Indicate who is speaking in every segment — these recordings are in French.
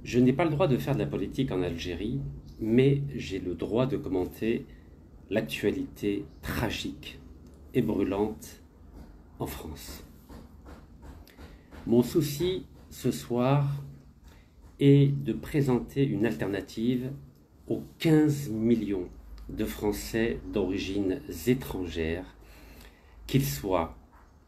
Speaker 1: Je n'ai pas le droit de faire de la politique en Algérie, mais j'ai le droit de commenter l'actualité tragique et brûlante en France. Mon souci ce soir est de présenter une alternative aux 15 millions de Français d'origine étrangère, qu'ils soient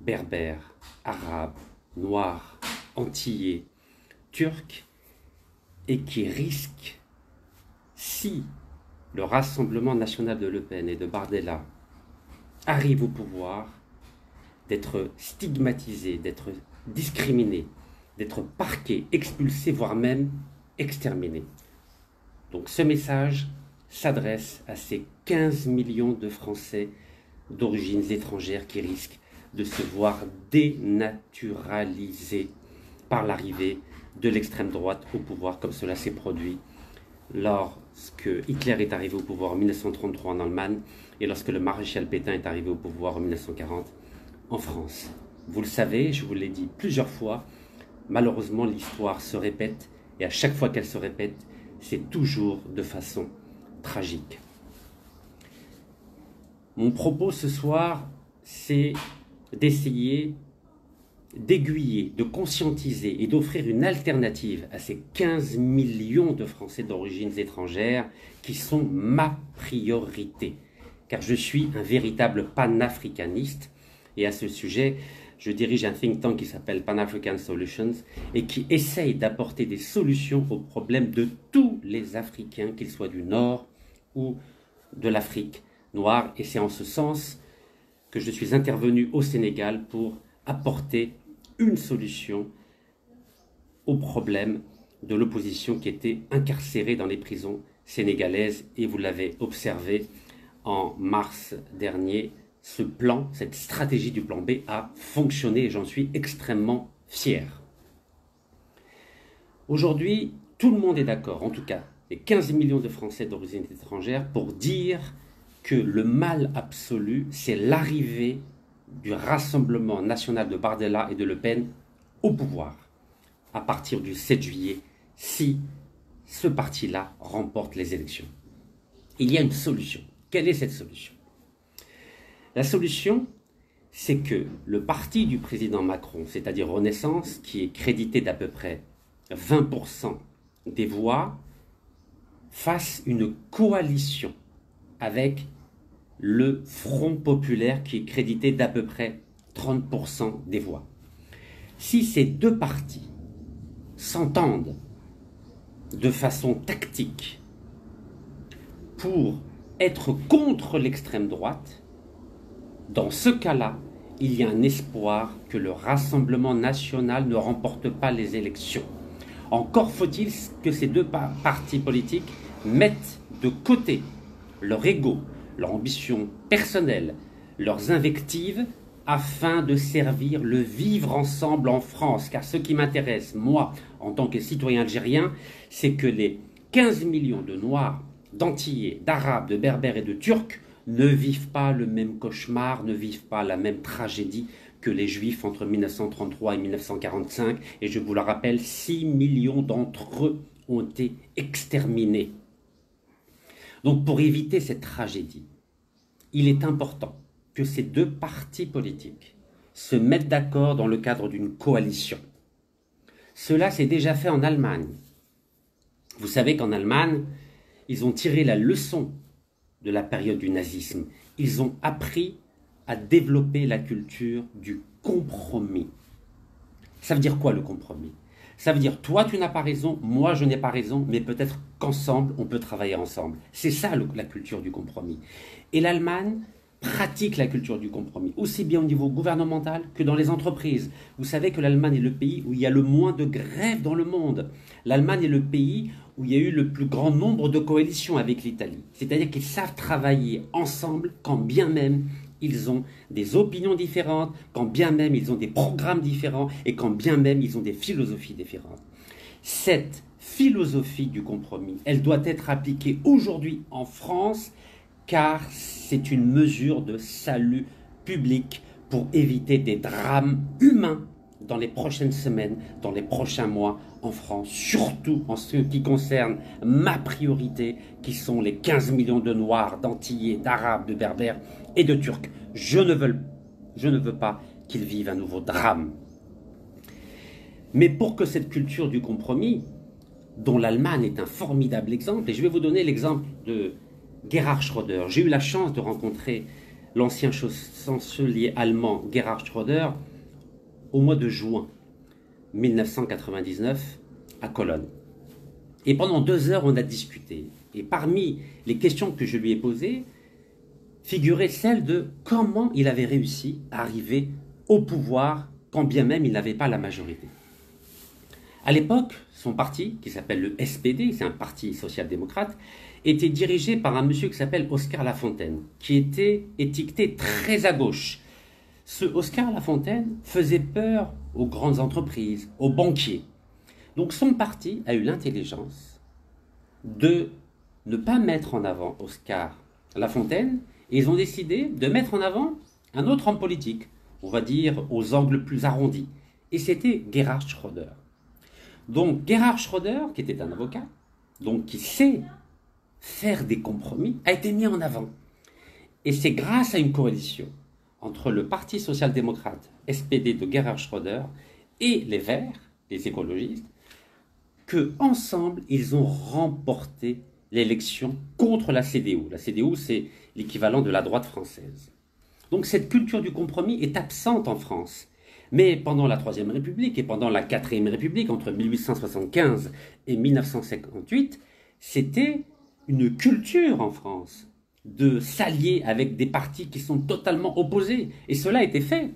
Speaker 1: berbères, arabes, noirs, antillais, turcs, et qui risquent, si le Rassemblement national de Le Pen et de Bardella arrive au pouvoir, d'être stigmatisés, d'être discriminés, d'être parqués, expulsés, voire même exterminés. Donc ce message s'adresse à ces 15 millions de Français d'origines étrangères qui risquent de se voir dénaturalisés par l'arrivée de l'extrême droite au pouvoir, comme cela s'est produit lorsque Hitler est arrivé au pouvoir en 1933 en Allemagne et lorsque le maréchal Pétain est arrivé au pouvoir en 1940 en France. Vous le savez, je vous l'ai dit plusieurs fois, malheureusement l'histoire se répète et à chaque fois qu'elle se répète, c'est toujours de façon tragique. Mon propos ce soir, c'est d'essayer d'aiguiller, de conscientiser et d'offrir une alternative à ces 15 millions de Français d'origines étrangères qui sont ma priorité. Car je suis un véritable panafricaniste et à ce sujet, je dirige un think tank qui s'appelle Pan-African Solutions et qui essaye d'apporter des solutions aux problèmes de tous les Africains, qu'ils soient du Nord ou de l'Afrique noire. Et c'est en ce sens que je suis intervenu au Sénégal pour apporter une solution au problème de l'opposition qui était incarcérée dans les prisons sénégalaises. Et vous l'avez observé en mars dernier, ce plan, cette stratégie du plan B a fonctionné et j'en suis extrêmement fier. Aujourd'hui, tout le monde est d'accord, en tout cas les 15 millions de Français d'origine étrangère, pour dire que le mal absolu, c'est l'arrivée du Rassemblement national de Bardella et de Le Pen au pouvoir à partir du 7 juillet, si ce parti-là remporte les élections. Il y a une solution. Quelle est cette solution? La solution, c'est que le parti du président Macron, c'est-à-dire Renaissance, qui est crédité d'à peu près 20% des voix, fasse une coalition avec le Front populaire qui est crédité d'à peu près 30% des voix. Si ces deux partis s'entendent de façon tactique pour être contre l'extrême droite, dans ce cas-là, il y a un espoir que le Rassemblement national ne remporte pas les élections. Encore faut-il que ces deux partis politiques mettent de côté leur ego, leur ambition personnelle, leurs invectives, afin de servir le vivre ensemble en France. Car ce qui m'intéresse, moi, en tant que citoyen algérien, c'est que les 15 millions de Noirs, d'Antillais, d'Arabes, de Berbères et de Turcs ne vivent pas le même cauchemar, ne vivent pas la même tragédie que les Juifs entre 1933 et 1945. Et je vous le rappelle, 6 millions d'entre eux ont été exterminés. Donc pour éviter cette tragédie, il est important que ces deux partis politiques se mettent d'accord dans le cadre d'une coalition. Cela s'est déjà fait en Allemagne. Vous savez qu'en Allemagne, ils ont tiré la leçon de la période du nazisme. Ils ont appris à développer la culture du compromis. Ça veut dire quoi le compromis? Ça veut dire toi tu n'as pas raison, moi je n'ai pas raison, mais peut-être qu'ensemble on peut travailler ensemble. C'est ça la culture du compromis. Et l'Allemagne pratique la culture du compromis, aussi bien au niveau gouvernemental que dans les entreprises. Vous savez que l'Allemagne est le pays où il y a le moins de grèves dans le monde. L'Allemagne est le pays où il y a eu le plus grand nombre de coalitions avec l'Italie. C'est-à-dire qu'ils savent travailler ensemble quand bien même ils ont des opinions différentes, quand bien même ils ont des programmes différents et quand bien même ils ont des philosophies différentes. Cette philosophie du compromis, elle doit être appliquée aujourd'hui en France car c'est une mesure de salut public pour éviter des drames humains dans les prochaines semaines, dans les prochains mois en France, surtout en ce qui concerne ma priorité, qui sont les 15 millions de Noirs, d'Antillais, d'Arabes, de Berbères et de Turcs. Je ne veux pas qu'ils vivent un nouveau drame. Mais pour que cette culture du compromis, dont l'Allemagne est un formidable exemple, et je vais vous donner l'exemple de Gerhard Schröder. J'ai eu la chance de rencontrer l'ancien chancelier allemand Gerhard Schröder au mois de juin 1999 à Cologne. Et pendant 2 heures, on a discuté. Et parmi les questions que je lui ai posées, figurait celle de comment il avait réussi à arriver au pouvoir quand bien même il n'avait pas la majorité. À l'époque, son parti, qui s'appelle le SPD, c'est un parti social-démocrate, était dirigé par un monsieur qui s'appelle Oscar Lafontaine, qui était étiqueté très à gauche. Ce Oscar Lafontaine faisait peur aux grandes entreprises, aux banquiers. Donc son parti a eu l'intelligence de ne pas mettre en avant Oscar Lafontaine, et ils ont décidé de mettre en avant un autre homme politique, on va dire aux angles plus arrondis. Et c'était Gerhard Schröder. Donc Gerhard Schröder, qui était un avocat, donc qui sait faire des compromis, a été mis en avant. Et c'est grâce à une coalition entre le Parti social-démocrate, SPD de Gerhard Schröder, et les Verts, les écologistes, que ensemble ils ont remporté l'élection contre la CDU. La CDU, c'est l'équivalent de la droite française. Donc cette culture du compromis est absente en France. Mais pendant la Troisième République et pendant la Quatrième République, entre 1875 et 1958, c'était une culture en France de s'allier avec des partis qui sont totalement opposés. Et cela a été fait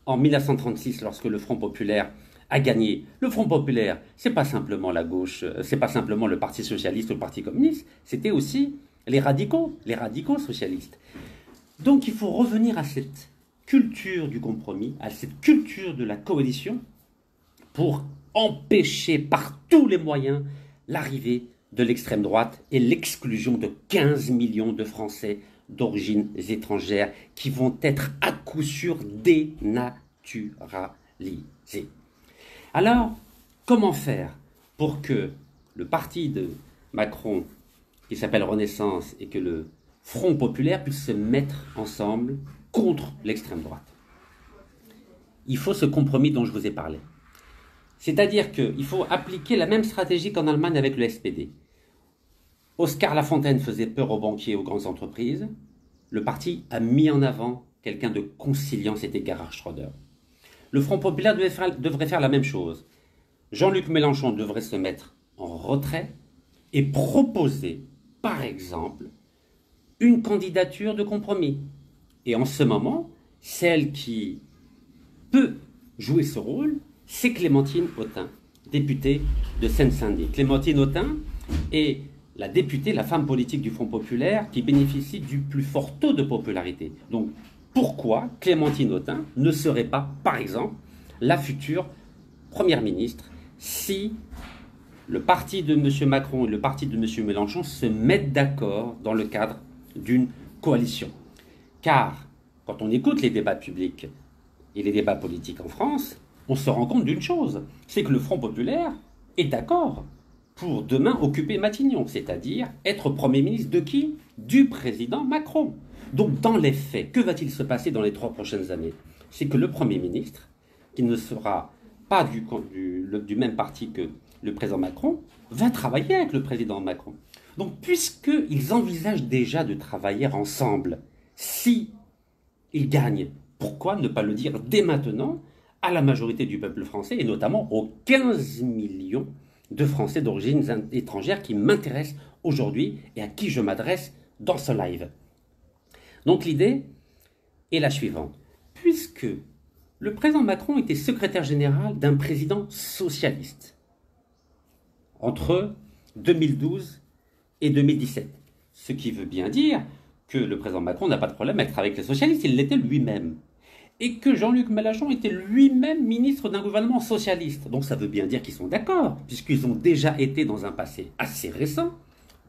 Speaker 1: en 1936 lorsque le Front populaire a gagné. Le Front populaire, c'est pas simplement la gauche, c'est pas simplement le Parti socialiste ou le Parti communiste, c'était aussi les radicaux socialistes. Donc il faut revenir à cette culture du compromis, à cette culture de la coalition pour empêcher par tous les moyens l'arrivée de l'extrême droite et l'exclusion de 15 millions de Français d'origine étrangère qui vont être à coup sûr dénaturalisés. Alors, comment faire pour que le parti de Macron, qui s'appelle Renaissance, et que le Front populaire puissent se mettre ensemble contre l'extrême droite? Il faut ce compromis dont je vous ai parlé. C'est-à-dire qu'il faut appliquer la même stratégie qu'en Allemagne avec le SPD. Oscar Lafontaine faisait peur aux banquiers et aux grandes entreprises. Le parti a mis en avant quelqu'un de conciliant, c'était Gerhard Schröder. Le Front populaire devrait faire la même chose. Jean-Luc Mélenchon devrait se mettre en retrait et proposer, par exemple, une candidature de compromis. Et en ce moment, celle qui peut jouer ce rôle, c'est Clémentine Autain, députée de Seine-Saint-Denis. Clémentine Autain est la députée, la femme politique du Front populaire qui bénéficie du plus fort taux de popularité. Donc, pourquoi Clémentine Autain ne serait pas, par exemple, la future première ministre si le parti de M. Macron et le parti de M. Mélenchon se mettent d'accord dans le cadre d'une coalition? Car, quand on écoute les débats publics et les débats politiques en France, on se rend compte d'une chose, c'est que le Front populaire est d'accord pour demain occuper Matignon, c'est-à-dire être Premier ministre de qui? Du président Macron. Donc dans les faits, que va-t-il se passer dans les 3 prochaines années? C'est que le Premier ministre, qui ne sera pas du même parti que le président Macron, va travailler avec le président Macron. Donc puisqu'ils envisagent déjà de travailler ensemble, si ils gagnent, pourquoi ne pas le dire dès maintenant à la majorité du peuple français, et notamment aux 15 millions de Français d'origine étrangère qui m'intéressent aujourd'hui et à qui je m'adresse dans ce live. Donc l'idée est la suivante. Puisque le président Macron était secrétaire général d'un président socialiste entre 2012 et 2017, ce qui veut bien dire que le président Macron n'a pas de problème à être avec les socialistes, il l'était lui-même. Et que Jean-Luc Mélenchon était lui-même ministre d'un gouvernement socialiste. Donc ça veut bien dire qu'ils sont d'accord, puisqu'ils ont déjà été dans un passé assez récent,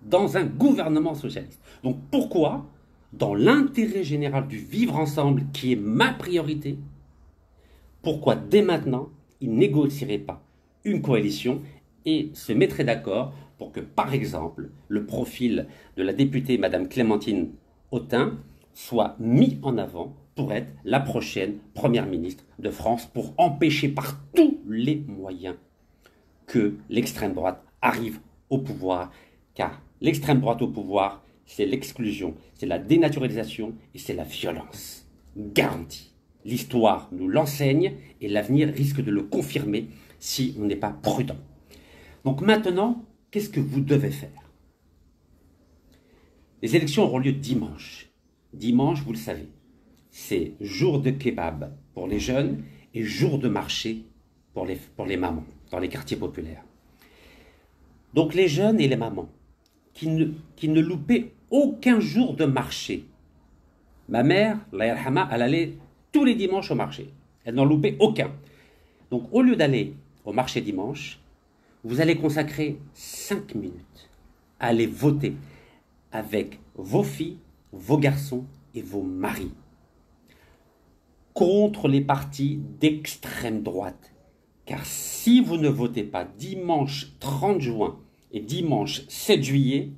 Speaker 1: dans un gouvernement socialiste. Donc pourquoi, dans l'intérêt général du vivre ensemble, qui est ma priorité, pourquoi dès maintenant, ils négocieraient pas une coalition et se mettraient d'accord pour que, par exemple, le profil de la députée Madame Clémentine Autain soit mis en avant pour être la prochaine première ministre de France, pour empêcher par tous les moyens que l'extrême droite arrive au pouvoir, car l'extrême droite au pouvoir, c'est l'exclusion, c'est la dénaturalisation et c'est la violence. Garantie. L'histoire nous l'enseigne et l'avenir risque de le confirmer si on n'est pas prudent. Donc maintenant, qu'est-ce que vous devez faire? Les élections auront lieu dimanche. Dimanche, vous le savez, c'est jour de kebab pour les jeunes et jour de marché pour les mamans dans les quartiers populaires. Donc les jeunes et les mamans qui ne loupaient aucun jour de marché. Ma mère, Allah yarhama, elle allait tous les dimanches au marché. Elle n'en loupait aucun. Donc au lieu d'aller au marché dimanche, vous allez consacrer 5 minutes à aller voter avec vos filles, vos garçons et vos maris contre les partis d'extrême droite. Car si vous ne votez pas dimanche 30 juin et dimanche 7 juillet,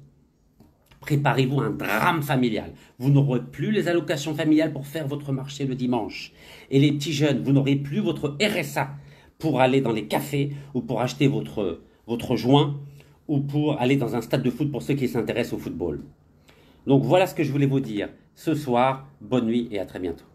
Speaker 1: préparez-vous à un drame familial. Vous n'aurez plus les allocations familiales pour faire votre marché le dimanche. Et les petits jeunes, vous n'aurez plus votre RSA pour aller dans les cafés ou pour acheter votre joint ou pour aller dans un stade de foot pour ceux qui s'intéressent au football. Donc voilà ce que je voulais vous dire ce soir. Bonne nuit et à très bientôt.